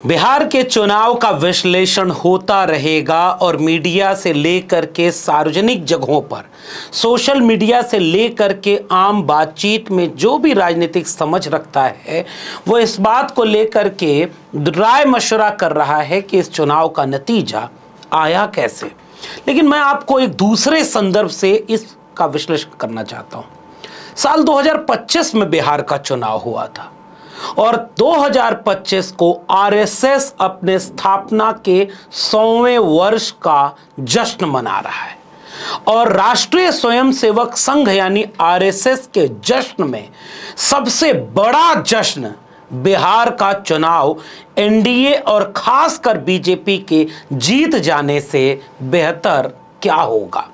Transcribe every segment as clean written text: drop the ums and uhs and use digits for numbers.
बिहार के चुनाव का विश्लेषण होता रहेगा और मीडिया से लेकर के सार्वजनिक जगहों पर, सोशल मीडिया से लेकर के आम बातचीत में जो भी राजनीतिक समझ रखता है वो इस बात को लेकर के राय मशवरा कर रहा है कि इस चुनाव का नतीजा आया कैसे। लेकिन मैं आपको एक दूसरे संदर्भ से इसका विश्लेषण करना चाहता हूं। साल 2025 में बिहार का चुनाव हुआ था और 2025 को आरएसएस अपने स्थापना के 100वें वर्ष का जश्न मना रहा है और राष्ट्रीय स्वयंसेवक संघ यानी आरएसएस के जश्न में सबसे बड़ा जश्न बिहार का चुनाव एनडीए और खासकर बीजेपी के जीत जाने से बेहतर क्या होगा।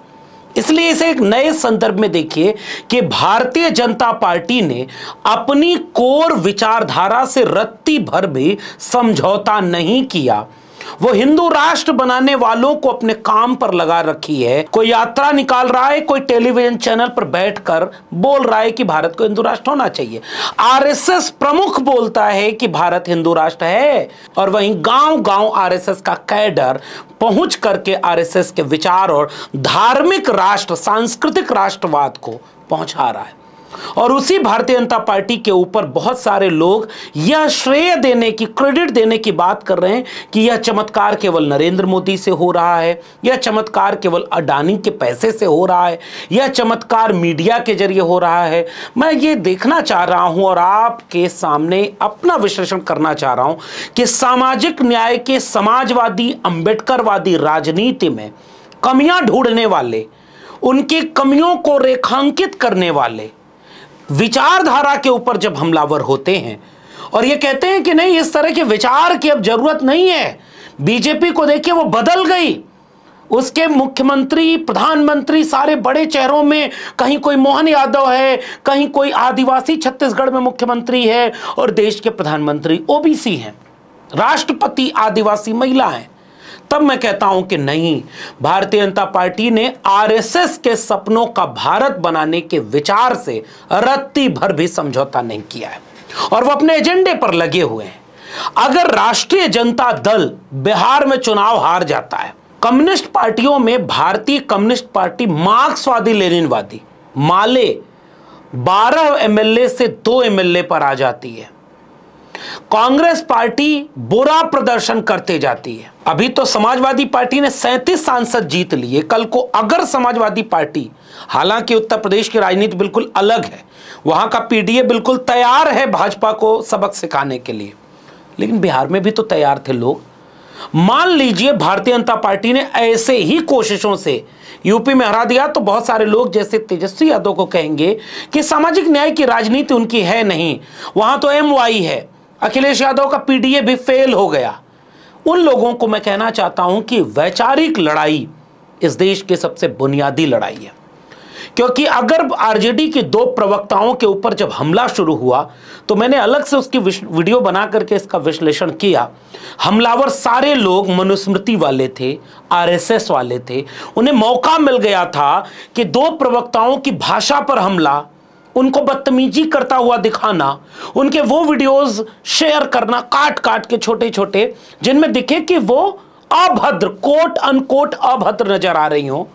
इसलिए इसे एक नए संदर्भ में देखिए कि भारतीय जनता पार्टी ने अपनी कोर विचारधारा से रत्ती भर भी समझौता नहीं किया। वो हिंदू राष्ट्र बनाने वालों को अपने काम पर लगा रखी है। कोई यात्रा निकाल रहा है, कोई टेलीविजन चैनल पर बैठकर बोल रहा है कि भारत को हिंदू राष्ट्र होना चाहिए। आरएसएस प्रमुख बोलता है कि भारत हिंदू राष्ट्र है और वहीं गांव-गांव आरएसएस का कैडर पहुंच करके आरएसएस के विचार और धार्मिक राष्ट्र, सांस्कृतिक राष्ट्रवाद को पहुंचा रहा है। और उसी भारतीय जनता पार्टी के ऊपर बहुत सारे लोग यह श्रेय देने की, क्रेडिट देने की बात कर रहे हैं कि यह चमत्कार केवल नरेंद्र मोदी से हो रहा है, यह चमत्कार केवल अडानी के पैसे से हो रहा है, यह चमत्कार मीडिया के जरिए हो रहा है। मैं ये देखना चाह रहा हूं और आपके सामने अपना विश्लेषण करना चाह रहा हूं कि सामाजिक न्याय के समाजवादी, अंबेडकरवादी राजनीति में कमियां ढूंढने वाले, उनकी कमियों को रेखांकित करने वाले विचारधारा के ऊपर जब हमलावर होते हैं और ये कहते हैं कि नहीं, इस तरह के विचार की अब जरूरत नहीं है। बीजेपी को देखिए, वो बदल गई, उसके मुख्यमंत्री, प्रधानमंत्री सारे बड़े चेहरों में कहीं कोई मोहन यादव है, कहीं कोई आदिवासी छत्तीसगढ़ में मुख्यमंत्री है और देश के प्रधानमंत्री ओबीसी हैं, राष्ट्रपति आदिवासी महिला हैं। तब मैं कहता हूं कि नहीं, भारतीय जनता पार्टी ने आरएसएस के सपनों का भारत बनाने के विचार से रत्ती भर भी समझौता नहीं किया है और वो अपने एजेंडे पर लगे हुए हैं। अगर राष्ट्रीय जनता दल बिहार में चुनाव हार जाता है, कम्युनिस्ट पार्टियों में भारतीय कम्युनिस्ट पार्टी मार्क्सवादी लेनिनवादी माले 12 एमएलए से 2 एमएलए पर आ जाती है, कांग्रेस पार्टी बुरा प्रदर्शन करते जाती है। अभी तो समाजवादी पार्टी ने 37 सांसद जीत लिए। कल को अगर समाजवादी पार्टी, हालांकि उत्तर प्रदेश की राजनीति बिल्कुल अलग है, वहां का पीडीए बिल्कुल तैयार है भाजपा को सबक सिखाने के लिए, लेकिन बिहार में भी तो तैयार थे लोग। मान लीजिए भारतीय जनता पार्टी ने ऐसे ही कोशिशों से यूपी में हरा दिया तो बहुत सारे लोग जैसे तेजस्वी यादव को कहेंगे कि सामाजिक न्याय की राजनीति उनकी है नहीं, वहां तो एमवाई है, अखिलेश यादव का पीडीए भी फेल हो गया। उन लोगों को मैं कहना चाहता हूं कि वैचारिक लड़ाई इस देश की सबसे बुनियादी लड़ाई है, क्योंकि अगर आरजेडी के 2 प्रवक्ताओं के ऊपर जब हमला शुरू हुआ तो मैंने अलग से उसकी वीडियो बना करके इसका विश्लेषण किया। हमलावर सारे लोग मनुस्मृति वाले थे, आरएसएस वाले थे। उन्हें मौका मिल गया था कि 2 प्रवक्ताओं की भाषा पर हमला, उनको बदतमीजी करता हुआ दिखाना, उनके वो वीडियोस शेयर करना काट काट के छोटे छोटे, जिनमें दिखे कि वो अभद्र, कोट अनकोट अभद्र नजर आ रही हो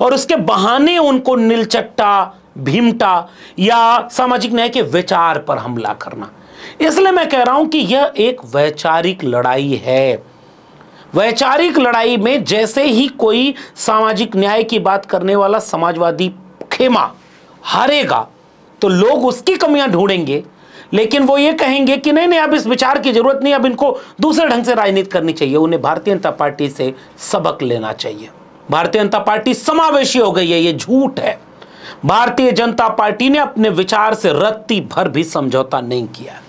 और उसके बहाने उनको नीलचट्टा, भीमटा या सामाजिक न्याय के विचार पर हमला करना। इसलिए मैं कह रहा हूं कि यह एक वैचारिक लड़ाई है। वैचारिक लड़ाई में जैसे ही कोई सामाजिक न्याय की बात करने वाला समाजवादी खेमा हारेगा तो लोग उसकी कमियां ढूंढेंगे, लेकिन वो ये कहेंगे कि नहीं, अब इस विचार की जरूरत नहीं, अब इनको दूसरे ढंग से राजनीति करनी चाहिए। उन्हें भारतीय जनता पार्टी से सबक लेना चाहिए। भारतीय जनता पार्टी समावेशी हो गई है, ये झूठ है। भारतीय जनता पार्टी ने अपने विचार से रत्ती भर भी समझौता नहीं किया।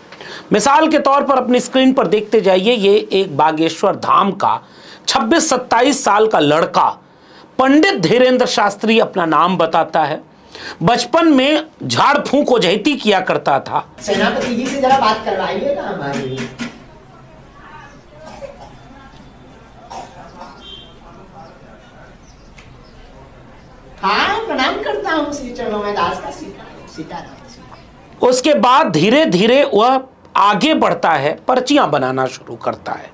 मिसाल के तौर पर अपनी स्क्रीन पर देखते जाइए, ये एक बागेश्वर धाम का 26-27 साल का लड़का पंडित धीरेन्द्र शास्त्री अपना नाम बताता है। बचपन में झाड़ फूंक ओझैती किया करता था। सेनापति जी से जरा बात करवाइए ना हमारी। हाँ, प्रणाम करता हूँ श्री चरणों में, दास का सीता। उसके बाद धीरे धीरे वह आगे बढ़ता है, पर्चियां बनाना शुरू करता है।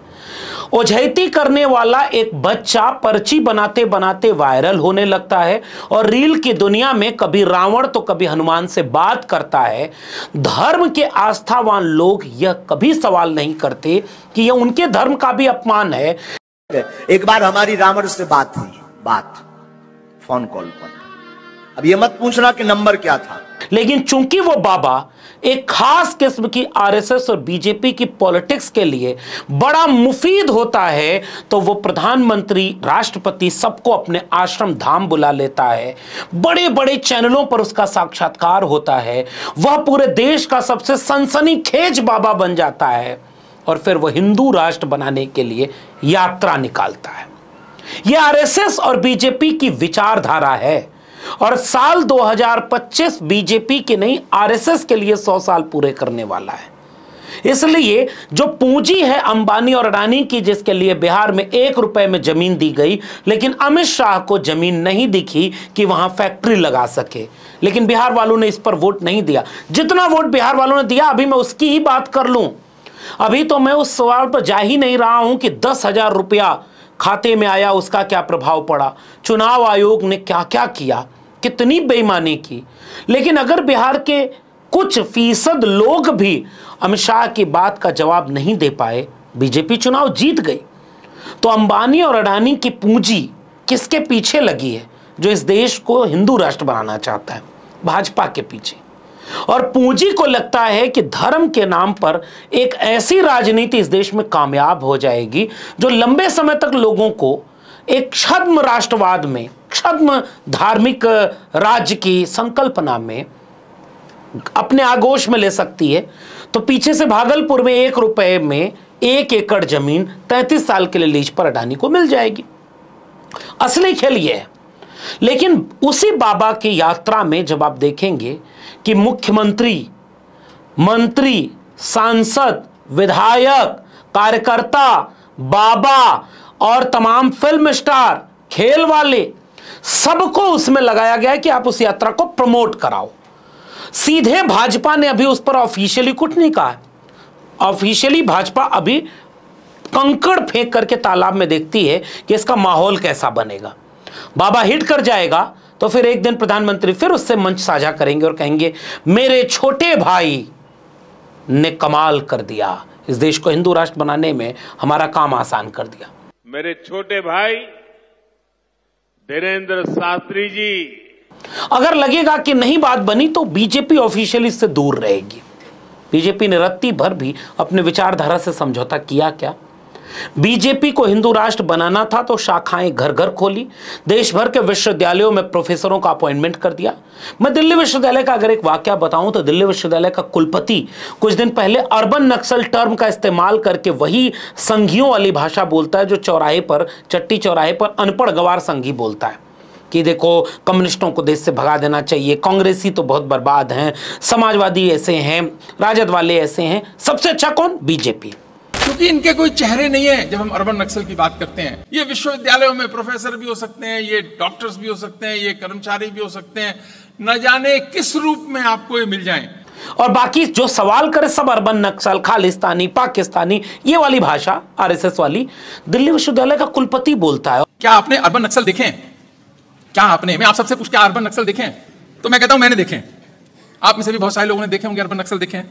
ओझैती करने वाला एक बच्चा पर्ची बनाते बनाते वायरल होने लगता है और रील की दुनिया में कभी रावण तो कभी हनुमान से बात करता है। धर्म के आस्थावान लोग यह कभी सवाल नहीं करते कि यह उनके धर्म का भी अपमान है। एक बार हमारी रावण से बात हुई, बात फोन कॉल पर। अब ये मत पूछना कि नंबर क्या था, लेकिन चूंकि वो बाबा एक खास किस्म की आरएसएस और बीजेपी की पॉलिटिक्स के लिए बड़ा मुफीद होता है, तो वो प्रधानमंत्री, राष्ट्रपति सबको अपने आश्रम धाम बुला लेता है। बड़े बड़े चैनलों पर उसका साक्षात्कार होता है। वह पूरे देश का सबसे सनसनीखेज बाबा बन जाता है और फिर वह हिंदू राष्ट्र बनाने के लिए यात्रा निकालता है। यह आरएसएस और बीजेपी की विचारधारा है और साल 2025 बीजेपी के नहीं आरएसएस के लिए 100 साल पूरे करने वाला है। इसलिए जो पूंजी है अंबानी और अडानी की, जिसके लिए बिहार में 1 रुपए में जमीन दी गई, लेकिन अमित शाह को जमीन नहीं दिखी कि वहां फैक्ट्री लगा सके, लेकिन बिहार वालों ने इस पर वोट नहीं दिया। जितना वोट बिहार वालों ने दिया, अभी मैं उसकी ही बात कर लूं। अभी तो मैं उस सवाल पर जा ही नहीं रहा हूं कि 10,000 रुपया खाते में आया, उसका क्या प्रभाव पड़ा, चुनाव आयोग ने क्या क्या किया, कितनी बेईमानी की। लेकिन अगर बिहार के कुछ फीसद लोग भी अमित शाह की बात का जवाब नहीं दे पाए, बीजेपी चुनाव जीत गई। तो अंबानी और अडानी की पूंजी किसके पीछे लगी है? जो इस देश को हिंदू राष्ट्र बनाना चाहता है, भाजपा के पीछे। और पूंजी को लगता है कि धर्म के नाम पर एक ऐसी राजनीति इस देश में कामयाब हो जाएगी जो लंबे समय तक लोगों को एक छद्म राष्ट्रवाद में, छद्म धार्मिक राज्य की संकल्पना में अपने आगोश में ले सकती है। तो पीछे से भागलपुर में 1 रुपए में 1 एकड़ जमीन 33 साल के लिए लीज पर अडानी को मिल जाएगी। असली खेल यह है। लेकिन उसी बाबा की यात्रा में जब आप देखेंगे कि मुख्यमंत्री, मंत्री, सांसद, विधायक, कार्यकर्ता, बाबा और तमाम फिल्म स्टार, खेल वाले, सबको उसमें लगाया गया है कि आप उस यात्रा को प्रमोट कराओ। सीधे भाजपा ने अभी उस पर ऑफिशियली कुछ नहीं कहा है। ऑफिशियली भाजपा अभी कंकड़ फेंक करके तालाब में देखती है कि इसका माहौल कैसा बनेगा। बाबा हिट कर जाएगा तो फिर एक दिन प्रधानमंत्री फिर उससे मंच साझा करेंगे और कहेंगे मेरे छोटे भाई ने कमाल कर दिया, इस देश को हिंदू राष्ट्र बनाने में हमारा काम आसान कर दिया। मेरे छोटे भाई धीरेन्द्र शास्त्री जी। अगर लगेगा कि नहीं बात बनी तो बीजेपी ऑफिशियली इससे दूर रहेगी। बीजेपी ने रत्ती भर भी अपने विचारधारा से समझौता किया क्या? बीजेपी को हिंदू राष्ट्र बनाना था तो शाखाएं घर घर खोली, देश भर के विश्वविद्यालयों में प्रोफेसरों का अपॉइंटमेंट कर दिया। मैं दिल्ली विश्वविद्यालय का अगर एक वाकया बताऊं तो दिल्ली विश्वविद्यालय का कुलपति कुछ दिन पहले अर्बन नक्सल टर्म का इस्तेमाल करके वही संघियों वाली भाषा बोलता है जो चौराहे पर, चट्टी चौराहे पर अनपढ़ गवार संघी बोलता है कि देखो कम्युनिस्टों को देश से भगा देना चाहिए, कांग्रेसी तो बहुत बर्बाद हैं, समाजवादी ऐसे हैं, राजद वाले ऐसे हैं, सबसे अच्छा कौन? बीजेपी। क्योंकि इनके कोई चेहरे नहीं है। जब हम अर्बन नक्सल की बात करते हैं, ये विश्वविद्यालयों में प्रोफेसर भी हो सकते हैं, ये डॉक्टर्स भी हो सकते हैं, ये कर्मचारी भी हो सकते हैं, न जाने किस रूप में आपको ये मिल जाएं। और बाकी जो सवाल करे सब अर्बन नक्सल, खालिस्तानी, पाकिस्तानी, ये वाली भाषा आरएसएस वाली दिल्ली विश्वविद्यालय का कुलपति बोलता है। क्या आपने अर्बन नक्सल देखे? क्या आपने, मैं आप सबसे पूछ, क्या अर्बन नक्सल देखे? तो मैं कहता हूं मैंने देखे। आप में से भी बहुत सारे लोगों ने देखे होंगे अर्बन नक्सल देखे।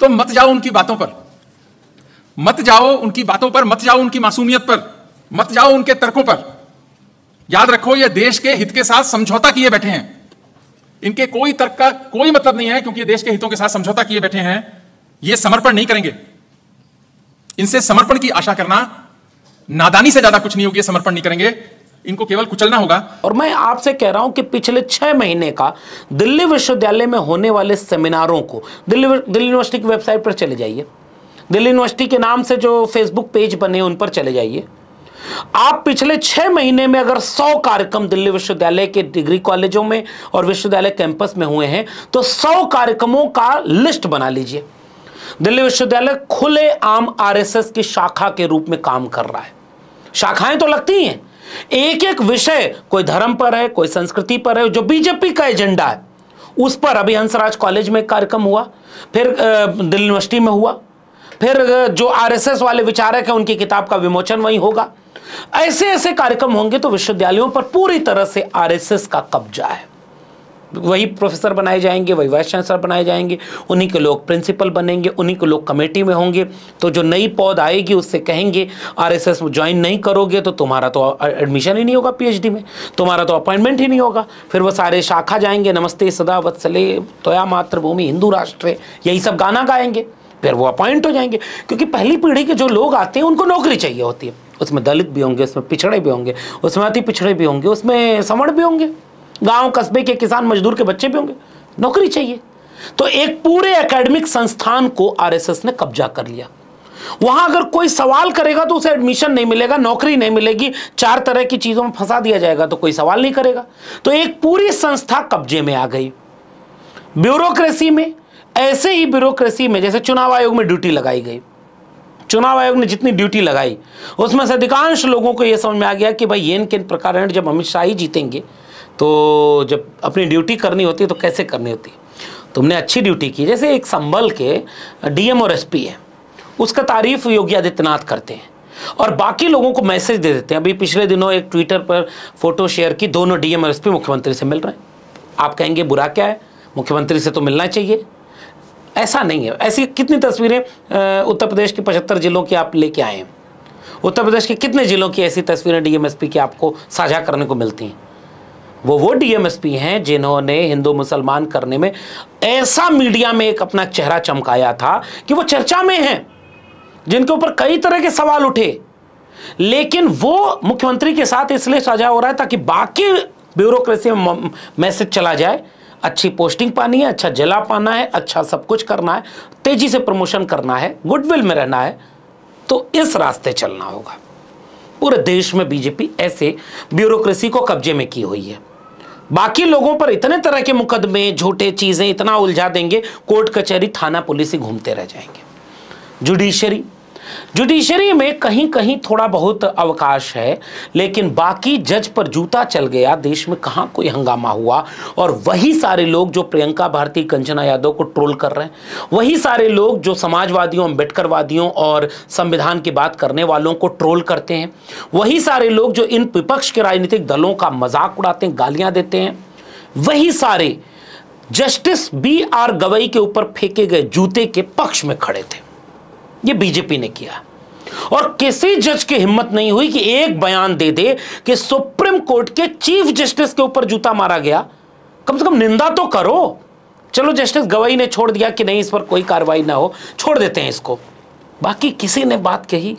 तो मत जाओ उनकी बातों पर, मत जाओ उनकी बातों पर, मत जाओ उनकी मासूमियत पर, मत जाओ उनके तर्कों पर। याद रखो ये देश के हित के साथ समझौता किए बैठे हैं। इनके कोई तर्क का कोई मतलब नहीं है, क्योंकि ये देश के हितों के साथ समझौता किए बैठे हैं। ये समर्पण नहीं करेंगे। इनसे समर्पण की आशा करना नादानी से ज्यादा कुछ नहीं होगी। समर्पण नहीं करेंगे, इनको केवल कुचलना होगा। और मैं आपसे कह रहा हूं कि पिछले 6 महीने का दिल्ली विश्वविद्यालय में होने वाले सेमिनारों को दिल्ली यूनिवर्सिटी की वेबसाइट पर चले जाइए, दिल्ली यूनिवर्सिटी के नाम से जो फेसबुक पेज बने उन पर चले जाइए। आप पिछले 6 महीने में अगर 100 कार्यक्रम दिल्ली विश्वविद्यालय के डिग्री कॉलेजों में और विश्वविद्यालय कैंपस में हुए हैं तो 100 कार्यक्रमों का लिस्ट बना लीजिए। दिल्ली विश्वविद्यालय खुले आम आरएसएस की शाखा के रूप में काम कर रहा है। शाखाएं तो लगती हैं, एक एक विषय कोई धर्म पर है, कोई संस्कृति पर है, जो बीजेपी का एजेंडा है उस पर अभी हंसराज कॉलेज में एक कार्यक्रम हुआ, फिर दिल्ली यूनिवर्सिटी में हुआ, फिर जो आरएसएस वाले विचारक हैं उनकी किताब का विमोचन वहीं होगा। ऐसे ऐसे कार्यक्रम होंगे तो विश्वविद्यालयों पर पूरी तरह से आरएसएस का कब्जा है। वही प्रोफेसर बनाए जाएंगे, वही वाइस चांसलर बनाए जाएंगे, उन्हीं के लोग प्रिंसिपल बनेंगे, उन्हीं के लोग कमेटी में होंगे। तो जो नई पौध आएगी उससे कहेंगे आरएसएस में ज्वाइन नहीं करोगे तो तुम्हारा तो एडमिशन ही नहीं होगा पीएचडी में, तुम्हारा तो अपॉइंटमेंट ही नहीं होगा। फिर वो सारे शाखा जाएंगे, नमस्ते सदा वत्सले त्वया मातृभूमि हिंदू राष्ट्र, यही सब गाना गाएंगे, फिर वो अपॉइंट हो जाएंगे। क्योंकि पहली पीढ़ी के जो लोग आते हैं उनको नौकरी चाहिए होती है, उसमें दलित भी होंगे, उसमें पिछड़े भी होंगे, उसमें अति पिछड़े भी होंगे, उसमें सवर्ण भी होंगे, गांव कस्बे के किसान मजदूर के बच्चे भी होंगे, नौकरी चाहिए। तो एक पूरे एकेडमिक संस्थान को आरएसएस ने कब्जा कर लिया। वहां अगर कोई सवाल करेगा तो उसे एडमिशन नहीं मिलेगा, नौकरी नहीं मिलेगी, 4 तरह की चीजों में फंसा दिया जाएगा तो कोई सवाल नहीं करेगा। तो एक पूरी संस्था कब्जे में आ गई। ब्यूरोक्रेसी में, ऐसे ही ब्यूरोक्रेसी में जैसे चुनाव आयोग में ड्यूटी लगाई गई, चुनाव आयोग ने जितनी ड्यूटी लगाई उसमें से अधिकांश लोगों को यह समझ में आ गया कि भाई ये किन प्रकार जब अमित शाह ही जीतेंगे तो जब अपनी ड्यूटी करनी होती है तो कैसे करनी होती है। तुमने अच्छी ड्यूटी की, जैसे एक संभल के डीएम और एसपी है, उसका तारीफ योगी आदित्यनाथ करते हैं और बाकी लोगों को मैसेज दे देते हैं। अभी पिछले दिनों एक ट्विटर पर फोटो शेयर की, दोनों डीएम और एसपी मुख्यमंत्री से मिल रहे हैं। आप कहेंगे बुरा क्या है, मुख्यमंत्री से तो मिलना चाहिए। ऐसा नहीं है। ऐसी कितनी तस्वीरें उत्तर प्रदेश के 75 जिलों की आप लेके आए हैं। उत्तर प्रदेश के कितने जिलों की ऐसी तस्वीरें डीएम एसपी की आपको साझा करने को मिलती हैं। वो डीएमएसपी हैं जिन्होंने हिंदू मुसलमान करने में ऐसा मीडिया में एक अपना चेहरा चमकाया था कि वो चर्चा में हैं, जिनके ऊपर कई तरह के सवाल उठे, लेकिन वो मुख्यमंत्री के साथ इसलिए साझा हो रहा है ताकि बाकी ब्यूरोक्रेसी में मैसेज चला जाए, अच्छी पोस्टिंग पानी है, अच्छा जला पाना है, अच्छा सब कुछ करना है, तेजी से प्रमोशन करना है, गुडविल में रहना है, तो इस रास्ते चलना होगा। पूरे देश में बीजेपी ऐसे ब्यूरोक्रेसी को कब्जे में की हुई है। बाकी लोगों पर इतने तरह के मुकदमे, झूठे चीजें इतना उलझा देंगे, कोर्ट कचहरी थाना पुलिस ही घूमते रह जाएंगे। जुडिशरी में कहीं कहीं थोड़ा बहुत अवकाश है, लेकिन बाकी जज पर जूता चल गया, देश में कहां कोई हंगामा हुआ। और वही सारे लोग जो प्रियंका भारती, कंचना यादव को ट्रोल कर रहे हैं, वही सारे लोग जो समाजवादियों, अम्बेडकरवादियों और संविधान की बात करने वालों को ट्रोल करते हैं, वही सारे लोग जो इन विपक्ष के राजनीतिक दलों का मजाक उड़ाते हैं, गालियां देते हैं, वही सारे जस्टिस BR गवई के ऊपर फेंके गए जूते के पक्ष में खड़े थे। ये बीजेपी ने किया और किसी जज की हिम्मत नहीं हुई कि एक बयान दे दे कि सुप्रीम कोर्ट के चीफ जस्टिस के ऊपर जूता मारा गया। कम से कम निंदा तो करो। चलो जस्टिस गवई ने छोड़ दिया कि नहीं इस पर कोई कार्रवाई ना हो, छोड़ देते हैं इसको, बाकी किसी ने बात कही।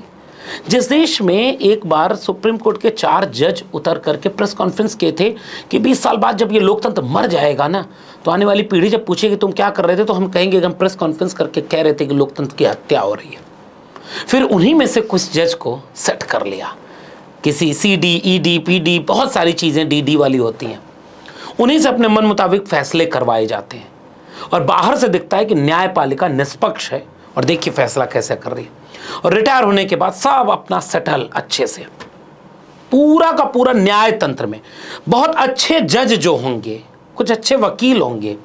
जिस देश में एक बार सुप्रीम कोर्ट के 4 जज उतर करके प्रेस कॉन्फ्रेंस किए थे कि 20 साल बाद जब ये लोकतंत्र मर जाएगा ना, तो आने वाली पीढ़ी जब पूछेगी तुम क्या कर रहे थे, तो हम कहेंगे कि हम प्रेस कॉन्फ्रेंस करके कह रहे थे कि लोकतंत्र की हत्या हो रही है। फिर उन्हीं में से कुछ जज को सेट कर लिया, किसी CD, ED, PD, बहुत सारी चीज़ें DD वाली होती हैं, उन्हीं से अपने मन मुताबिक फैसले करवाए जाते हैं और बाहर से दिखता है कि न्यायपालिका निष्पक्ष है और देखिए फैसला कैसे कर रही है। और रिटायर होने के बाद सब अपना सेटल अच्छे से, पूरा का पूरा न्याय तंत्र में बहुत अच्छे जज जो होंगे, कुछ अच्छे वकील होंगे,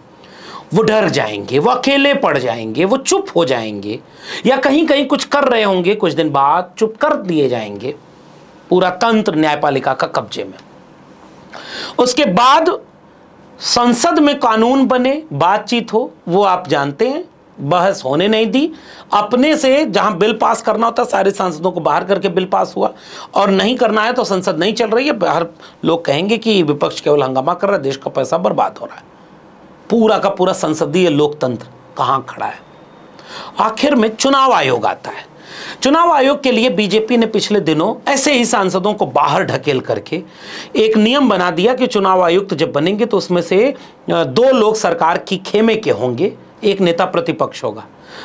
वो डर जाएंगे, वो अकेले पड़ जाएंगे, वो चुप हो जाएंगे, या कहीं कहीं कुछ कर रहे होंगे, कुछ दिन बाद चुप कर दिए जाएंगे। पूरा तंत्र न्यायपालिका का कब्जे में। उसके बाद संसद में कानून बने, बातचीत हो, वो आप जानते हैं, बहस होने नहीं दी। अपने से जहां बिल पास करना होता सारे सांसदों को बाहर करके बिल पास हुआ, और नहीं करना है तो संसद नहीं चल रही है, बाहर लोग कहेंगे कि विपक्ष केवल हंगामा कर रहा है, देश का पैसा बर्बाद हो रहा है। पूरा का पूरा संसदीय लोकतंत्र कहां खड़ा है। आखिर में चुनाव आयोग आता है। चुनाव आयोग के लिए बीजेपी ने पिछले दिनों ऐसे ही सांसदों को बाहर ढकेल करके एक नियम बना दिया कि चुनाव आयुक्त जब बनेंगे तो उसमें से 2 लोग सरकार की खेमे के होंगे, एक नेता प्रतिपक्ष होगा।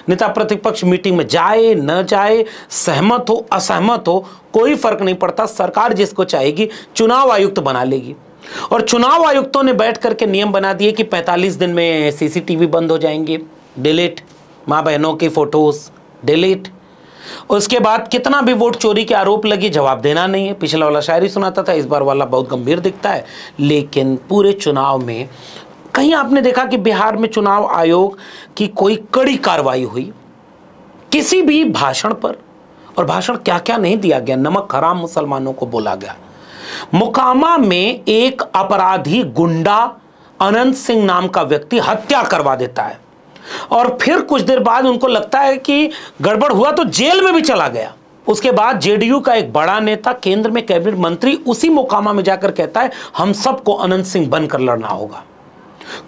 नेता प्रतिपक्ष मीटिंग में जाए न जाए, सहमत हो असहमत हो, कोई फर्क नहीं पड़ता, सरकार जिसको चाहेगी चुनाव आयुक्त बना लेगी। और चुनाव आयुक्तों ने बैठ करके नियम बना दिए कि 45 दिन में CCTV बंद हो जाएंगे, डिलीट, माँ बहनों की फोटोज डिलीट। उसके बाद कितना भी वोट चोरी के आरोप लगे, जवाब देना नहीं है। पिछला वाला शायरी सुनाता था, इस बार वाला बहुत गंभीर दिखता है, लेकिन पूरे चुनाव में कहीं आपने देखा कि बिहार में चुनाव आयोग की कोई कड़ी कार्रवाई हुई किसी भी भाषण पर? और भाषण क्या क्या नहीं दिया गया, नमक हराम मुसलमानों को बोला गया। मोकामा में एक अपराधी गुंडा अनंत सिंह नाम का व्यक्ति हत्या करवा देता है और फिर कुछ देर बाद उनको लगता है कि गड़बड़ हुआ तो जेल में भी चला गया। उसके बाद जेडीयू का एक बड़ा नेता, केंद्र में कैबिनेट मंत्री, उसी मोकामा में जाकर कहता है हम सबको अनंत सिंह बनकर लड़ना होगा।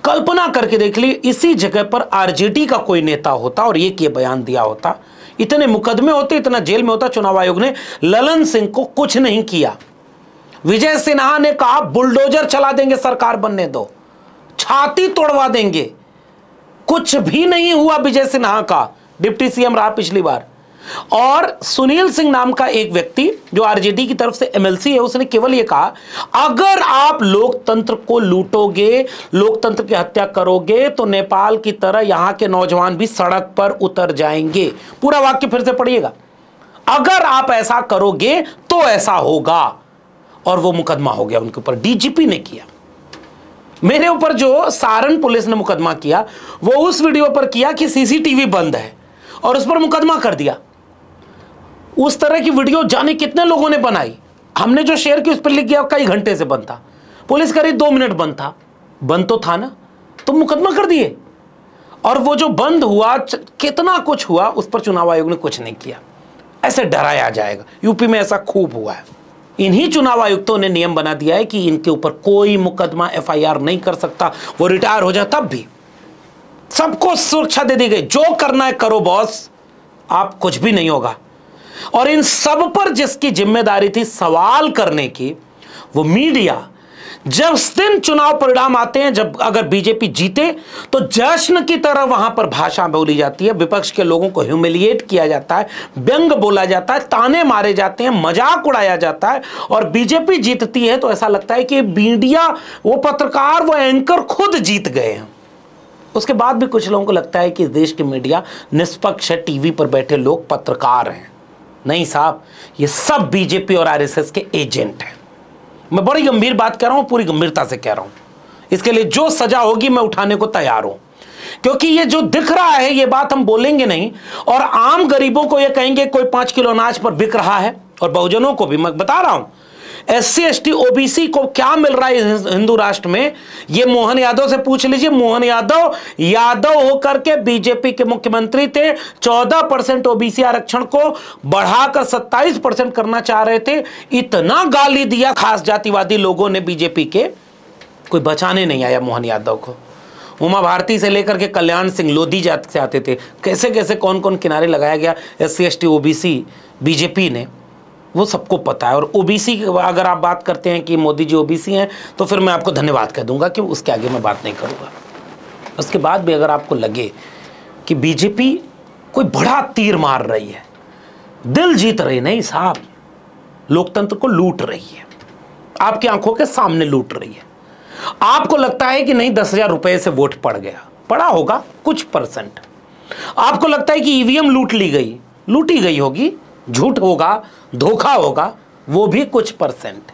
कल्पना करके देख ली, इसी जगह पर आरजेडी का कोई नेता होता और ये बयान दिया होता, इतने मुकदमे होते, इतना जेल में होता। चुनाव आयोग ने ललन सिंह को कुछ नहीं किया। विजय सिन्हा ने कहा बुलडोजर चला देंगे, सरकार बनने दो, छाती तोड़वा देंगे। कुछ भी नहीं हुआ विजय सिन्हा का, डिप्टी सीएम रहा पिछली बार। और सुनील सिंह नाम का एक व्यक्ति जो आरजेडी की तरफ से एमएलसी है, उसने केवल यह कहा अगर आप लोकतंत्र को लूटोगे, लोकतंत्र की हत्या करोगे तो नेपाल की तरह यहां के नौजवान भी सड़क पर उतर जाएंगे। पूरा वाक्य फिर से पढ़िएगा, अगर आप ऐसा करोगे तो ऐसा होगा। और वो मुकदमा हो गया उनके ऊपर, डीजीपी ने किया। मेरे ऊपर जो सारण पुलिस ने मुकदमा किया वो उस वीडियो पर किया कि सीसीटीवी बंद है और उस पर मुकदमा कर दिया। उस तरह की वीडियो जाने कितने लोगों ने बनाई। हमने जो शेयर की उस पर लिख गया कई घंटे से बंद था, पुलिस करीब 2 मिनट बंद था। बंद तो था ना, तो मुकदमा कर दिए। और वो जो बंद हुआ, कितना कुछ हुआ, उस पर चुनाव आयोग ने कुछ नहीं किया। ऐसे डराया जाएगा, यूपी में ऐसा खूब हुआ है। इन्हीं चुनाव आयुक्तों ने नियम बना दिया है कि इनके ऊपर कोई मुकदमा एफआईआर नहीं कर सकता, वो रिटायर हो जाए तब भी। सबको सुरक्षा दे दी गई, जो करना है करो बॉस, आप कुछ भी नहीं होगा। और इन सब पर जिसकी जिम्मेदारी थी सवाल करने की, वो मीडिया। जब दिन चुनाव परिणाम आते हैं, जब अगर बीजेपी जीते तो जश्न की तरह वहां पर भाषा बोली जाती है, विपक्ष के लोगों को ह्यूमिलिएट किया जाता है, व्यंग बोला जाता है, ताने मारे जाते हैं, मजाक उड़ाया जाता है। और बीजेपी जीतती है तो ऐसा लगता है कि मीडिया, वो पत्रकार, वो एंकर खुद जीत गए हैं। उसके बाद भी कुछ लोगों को लगता है कि इस देश की मीडिया निष्पक्ष है, टीवी पर बैठे लोग पत्रकार हैं। नहीं साहब, ये सब बीजेपी और आरएसएस के एजेंट हैं। मैं बड़ी गंभीर बात कह रहा हूं, पूरी गंभीरता से कह रहा हूं। इसके लिए जो सजा होगी मैं उठाने को तैयार हूं, क्योंकि ये जो दिख रहा है ये बात हम बोलेंगे नहीं और आम गरीबों को ये कहेंगे कोई 5 किलो अनाज पर बिक रहा है। और बहुजनों को भी मैं बता रहा हूं, एससी एसटी ओबीसी को क्या मिल रहा है हिंदू राष्ट्र में, ये मोहन यादव से पूछ लीजिए। मोहन यादव होकर के बीजेपी के मुख्यमंत्री थे, 14% ओबीसी आरक्षण को बढ़ाकर 27% करना चाह रहे थे। इतना गाली दिया खास जातिवादी लोगों ने बीजेपी के, कोई बचाने नहीं आया मोहन यादव को। उमा भारती से लेकर के कल्याण सिंह लोधी जात से आते थे, कैसे कैसे कौन कौन किनारे लगाया गया एससी एसटी ओबीसी बीजेपी ने, वो सबको पता है। और ओबीसी अगर आप बात करते हैं कि मोदी जी ओबीसी हैं तो फिर मैं आपको धन्यवाद कह दूंगा कि उसके आगे मैं बात नहीं करूंगा। उसके बाद भी अगर आपको लगे कि बीजेपी कोई बड़ा तीर मार रही है, दिल जीत रही, नहीं साहब, लोकतंत्र को लूट रही है, आपकी आंखों के सामने लूट रही है। आपको लगता है कि नहीं 10,000 रुपए से वोट पड़ गया, पड़ा होगा कुछ परसेंट। आपको लगता है कि ईवीएम लूट ली गई, लूटी गई होगी, झूठ होगा, धोखा होगा, वो भी कुछ परसेंट।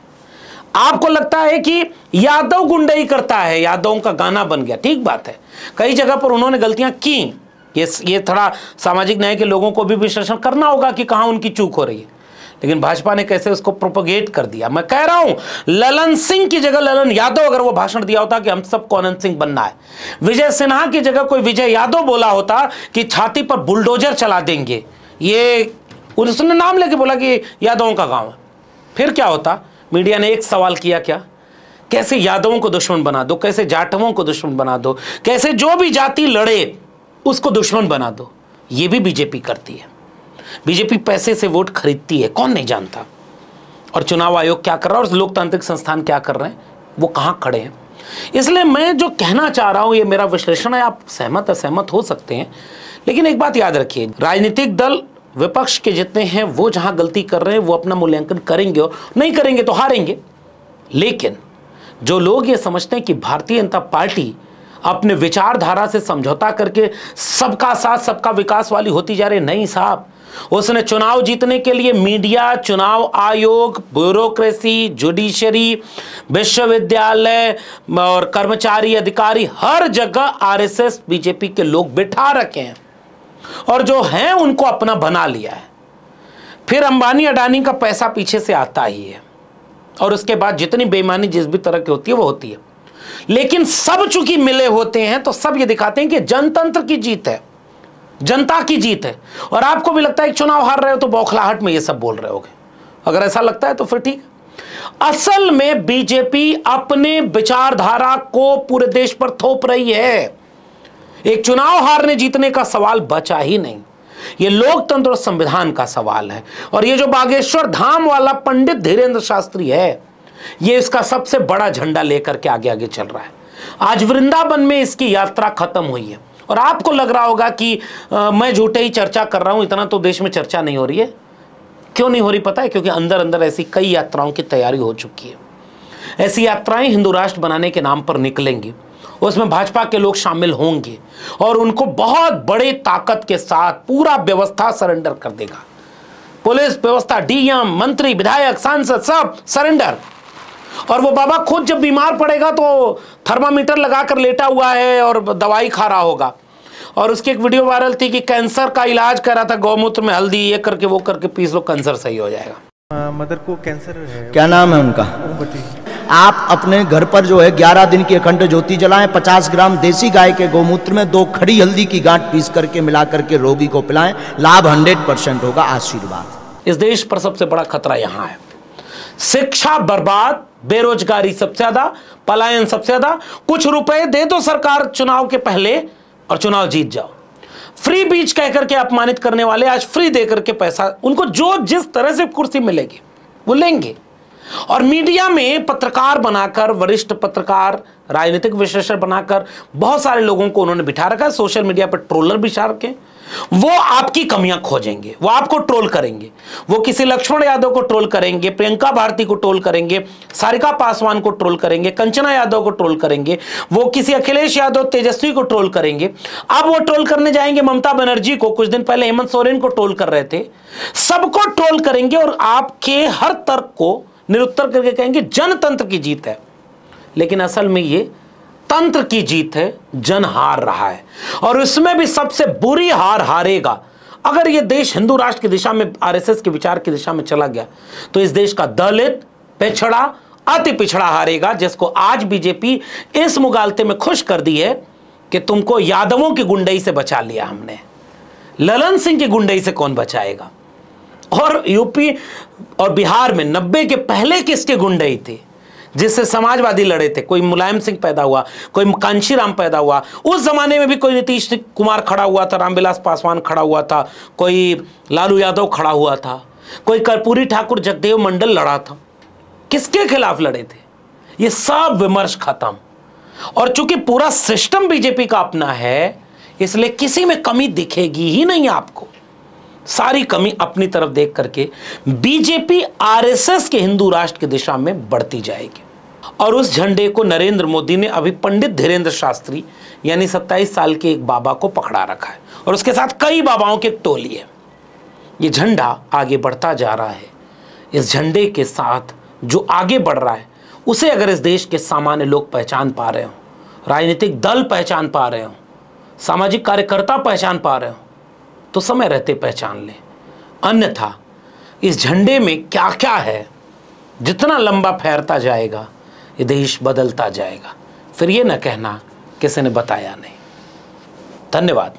आपको लगता है कि यादव गुंडाई करता है, यादवों का गाना बन गया, ठीक बात है, कई जगह पर उन्होंने गलतियां की। ये थोड़ा सामाजिक न्याय के लोगों को भी विश्लेषण करना होगा कि कहां उनकी चूक हो रही है। लेकिन भाजपा ने कैसे उसको प्रोपोगेट कर दिया। मैं कह रहा हूं, ललन सिंह की जगह ललन यादव अगर वो भाषण दिया होता कि हम सबको अनंत सिंह बनना है, विजय सिन्हा की जगह कोई विजय यादव बोला होता कि छाती पर बुलडोजर चला देंगे, ये उसने नाम लेके बोला कि यादवों का गांव है, फिर क्या होता? मीडिया ने एक सवाल किया, क्या, कैसे यादवों को दुश्मन बना दो, कैसे जाटवों को दुश्मन बना दो, कैसे जो भी जाति लड़े उसको दुश्मन बना दो। ये भी बीजेपी करती है। बीजेपी पैसे से वोट खरीदती है, कौन नहीं जानता। और चुनाव आयोग क्या कर रहा है और लोकतांत्रिक संस्थान क्या कर रहे हैं, वो कहां खड़े हैं। इसलिए मैं जो कहना चाह रहा हूं, ये मेरा विश्लेषण है, आप सहमत असहमत हो सकते हैं, लेकिन एक बात याद रखिए, राजनीतिक दल विपक्ष के जितने हैं वो जहां गलती कर रहे हैं वो अपना मूल्यांकन करेंगे, और नहीं करेंगे तो हारेंगे। लेकिन जो लोग ये समझते हैं कि भारतीय जनता पार्टी अपने विचारधारा से समझौता करके सबका साथ सबका विकास वाली होती जा रही है, नहीं साहब, उसने चुनाव जीतने के लिए मीडिया, चुनाव आयोग, ब्यूरोक्रेसी, जुडिशरी, विश्वविद्यालय और कर्मचारी, अधिकारी, हर जगह आरएसएस बीजेपी के लोग बिठा रखे हैं और जो हैं उनको अपना बना लिया है। फिर अंबानी अडानी का पैसा पीछे से आता ही है और उसके बाद जितनी बेईमानी जिस भी तरह की होती है वो होती है। लेकिन सब चूंकि मिले होते हैं तो सब ये दिखाते हैं कि जनतंत्र की जीत है, जनता की जीत है। और आपको भी लगता है कि चुनाव हार रहे हो तो बौखलाहट में ये सब बोल रहे होगे। अगर ऐसा लगता है तो फिर ठीक है। असल में बीजेपी अपने विचारधारा को पूरे देश पर थोप रही है। एक चुनाव हारने जीतने का सवाल बचा ही नहीं, ये लोकतंत्र और संविधान का सवाल है। और ये जो बागेश्वर धाम वाला पंडित धीरेन्द्र शास्त्री है, ये इसका सबसे बड़ा झंडा लेकर के आगे आगे चल रहा है। आज वृंदावन में इसकी यात्रा खत्म हुई है और आपको लग रहा होगा कि मैं झूठे ही चर्चा कर रहा हूं, इतना तो देश में चर्चा नहीं हो रही है। क्यों नहीं हो रही पता है? क्योंकि अंदर अंदर ऐसी कई यात्राओं की तैयारी हो चुकी है। ऐसी यात्राएं हिंदू राष्ट्र बनाने के नाम पर निकलेंगी, उसमें भाजपा के लोग शामिल होंगे और उनको बहुत बड़े ताकत के साथ पूरा व्यवस्था सरेंडर कर देगा। पुलिस व्यवस्था, डीएम, मंत्री, विधायक, सांसद सब सरेंडर। और वो बाबा खुद जब बीमार पड़ेगा तो थर्मामीटर लगाकर लेटा हुआ है और दवाई खा रहा होगा। और उसकी एक वीडियो वायरल थी कि कैंसर का इलाज कर रहा था, गौमूत्र में हल्दी ये करके वो करके पीस लो, कैंसर सही हो जाएगा। मदर को कैंसर है। क्या नाम है उनका? आप अपने घर पर जो है 11 दिन की अखंड ज्योति जलाएं, 50 ग्राम देसी गाय के गौमूत्र में 2 खड़ी हल्दी की गांठ पीस करके मिला करके रोगी को पिलाएं, लाभ 100% होगा। आशीर्वाद। इस देश पर सबसे बड़ा खतरा यहां है। शिक्षा बर्बाद, बेरोजगारी सबसे ज्यादा, पलायन सबसे ज्यादा। कुछ रुपए दे दो सरकार चुनाव के पहले और चुनाव जीत जाओ। फ्री बीज कहकर के अपमानित करने वाले आज फ्री देकर के पैसा, उनको जो जिस तरह से कुर्सी मिलेगी वो लेंगे। और मीडिया में पत्रकार बनाकर, वरिष्ठ पत्रकार, राजनीतिक विश्लेषक बनाकर बहुत सारे लोगों को उन्होंने बिठा रखा है। सोशल मीडिया पर ट्रोलर बिठा रखे। वो आपकी कमियां खोजेंगे, वो आपको ट्रोल करेंगे। वो किसी लक्ष्मण यादव को ट्रोल करेंगे, प्रियंका भारती को ट्रोल करेंगे, सारिका पासवान को ट्रोल करेंगे, कंचना यादव को ट्रोल करेंगे, वो किसी अखिलेश यादव, तेजस्वी को ट्रोल करेंगे। अब वो ट्रोल करने जाएंगे ममता बनर्जी को, कुछ दिन पहले हेमंत सोरेन को ट्रोल कर रहे थे। सबको ट्रोल करेंगे और आपके हर तर्क को निरुत्तर करके कहेंगे जनतंत्र की जीत है। लेकिन असल में ये तंत्र की जीत है, जन हार रहा है। और उसमें भी सबसे बुरी हार हारेगा। अगर ये देश हिंदू राष्ट्र की दिशा में, आरएसएस के विचार की दिशा में चला गया तो इस देश का दलित, पिछड़ा, अति पिछड़ा हारेगा, जिसको आज बीजेपी इस मुगालते में खुश कर दी है कि तुमको यादवों की गुंडई से बचा लिया हमने, ललन सिंह की गुंडई से कौन बचाएगा। और यूपी और बिहार में 90 के पहले किसके गुंडई थी जिससे समाजवादी लड़े थे? कोई मुलायम सिंह पैदा हुआ, कोई कांशीराम पैदा हुआ। उस जमाने में भी कोई नीतीश कुमार खड़ा हुआ था, रामविलास पासवान खड़ा हुआ था, कोई लालू यादव खड़ा हुआ था, कोई कर्पूरी ठाकुर, जगदेव मंडल लड़ा था। किसके खिलाफ लड़े थे? ये सब विमर्श खत्म। और चूंकि पूरा सिस्टम बीजेपी का अपना है, इसलिए किसी में कमी दिखेगी ही नहीं आपको। सारी कमी अपनी तरफ देख करके बीजेपी आरएसएस के हिंदू राष्ट्र की दिशा में बढ़ती जाएगी। और उस झंडे को नरेंद्र मोदी ने अभी पंडित धीरेन्द्र शास्त्री यानी 27 साल के एक बाबा को पकड़ा रखा है और उसके साथ कई बाबाओं की एक टोली है। ये झंडा आगे बढ़ता जा रहा है। इस झंडे के साथ जो आगे बढ़ रहा है उसे अगर इस देश के सामान्य लोग पहचान पा रहे हो, राजनीतिक दल पहचान पा रहे हो, सामाजिक कार्यकर्ता पहचान पा रहे हो, तो समय रहते पहचान लें। अन्यथा इस झंडे में क्या क्या है, जितना लंबा फैलता जाएगा ये देश बदलता जाएगा। फिर ये न कहना किसी ने बताया नहीं। धन्यवाद।